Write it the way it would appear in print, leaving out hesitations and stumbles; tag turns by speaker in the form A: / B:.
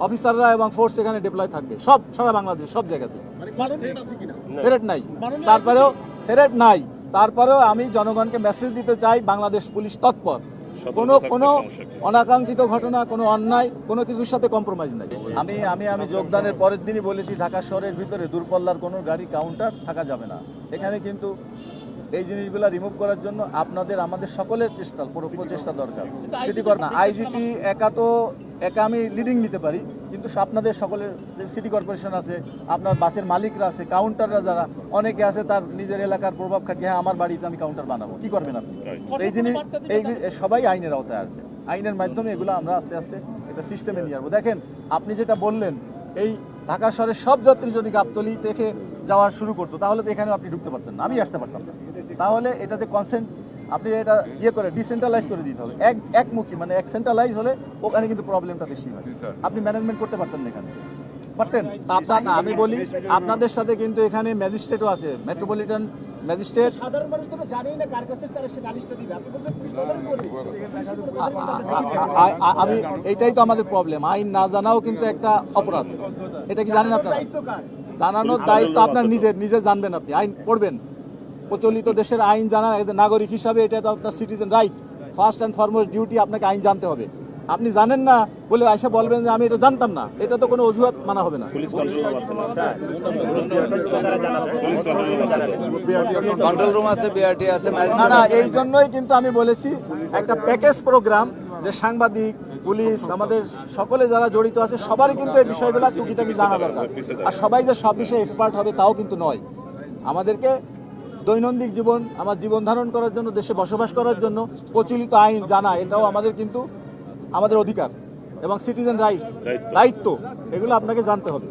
A: অফিসাররা এবং ফোর্স এখানে ডিপ্লয় থাকবে সব সারা বাংলাদেশ সব জায়গাতে। থ্রেট নাই, তারপরেও আমি জনগণকে মেসেজ দিতে চাই বাংলাদেশ পুলিশ তৎপর, কোনো অনাকাঙ্ক্ষিত ঘটনা, কোনো অন্যায়, কোনো কিছুর সাথে কম্প্রোমাইজ নাই। আমি যোগদানের পরের দিনই বলেছি ঢাকা শহরের ভিতরে দূরপাল্লার কোনো গাড়ি কাউন্টার থাকা যাবে না। এখানে কিন্তু এই জিনিসগুলো রিমুভ করার জন্য আমাদের সকলের প্রচেষ্টা দরকার। সিটি কর্পোরেশন আইজিপি একা আমি লিডিং নিতে পারি, কিন্তু আপনাদের সকলের সিটি কর্পোরেশন আছে, আপনার বাসের মালিকরা আছে, কাউন্টাররা যারা অনেকে আছে তার নিজের এলাকার প্রভাব খাটিয়ে হ্যাঁ আমার বাড়িতে আমি কাউন্টার বানাবো, কি করবেন আপনি? এই জিনিস সবাই আইনের আওতায় আসবে। আইনের মাধ্যমে এগুলো আমরা আস্তে আস্তে একটা সিস্টেমে নিয়ে আসবো। দেখেন আপনি যেটা বললেন, এই ঢাকা শহরের সব যাত্রী যদি গাবতলী থেকে যাওয়া শুরু করতো তাহলে তো এখানেও আপনি ঢুকতে পারতেন না, আমি আসতে পারতাম না। তাহলে এটাতে কনসেন্ট আপনি এটা করে ডিসেন্ট্রালাইজ করে দিতে হবে। একমুখী মানে এক সেন্ট্রালাইজ হলে ওখানে কিন্তু প্রবলেমটা বেশি হয়। আপনি ম্যানেজমেন্ট করতে পারতেন না, এখানে পারতেন। আমি বলি আপনাদের সাথে কিন্তু এখানে ম্যাজিস্ট্রেটও আছে, মেট্রোপলিটন ম্যাজিস্ট্রেট। আমি এইটাই তো আমাদের প্রবলেম, আইন না জানাও কিন্তু একটা অপরাধ। এটা কি জানেন আপনারা? জানানোর দায়িত্ব আপনার নিজে জানবেন, আপনি আইন পড়বেন, প্রচলিত দেশের আইন জানা নাগরিক হিসাবে এটা তো আপনার citizen right. First and foremost duty, আপনাকে আইন জানতে হবে। আপনি জানেন না বলে আয়সা বলবেন যে আমি এটা জানতাম না, এটা তো কোনো অজুহাত মানা হবে না।
B: কন্ট্রোল রুম আছে, বিআরটি আছে।
A: না, এই জন্যই কিন্তু আমি বলেছি একটা প্যাকেজ প্রোগ্রাম, যে সাংবাদিক, পুলিশ, আমাদের সকলে যারা জড়িত আছে সবারই কিন্তু এই বিষয়গুলো টুকিটাকি জানা দরকার। আর সবাই যে সব বিষয়ে এক্সপার্ট হবে তাও কিন্তু নয়। আমাদেরকে দৈনন্দিন আমার জীবন ধারণ করার জন্য, দেশে বসবাস করার জন্য প্রচলিত আইন জানা, এটাও আমাদের অধিকার এবং সিটিজেন রাইটস, দায়িত্ব, এগুলো আপনাকে জানতে হবে।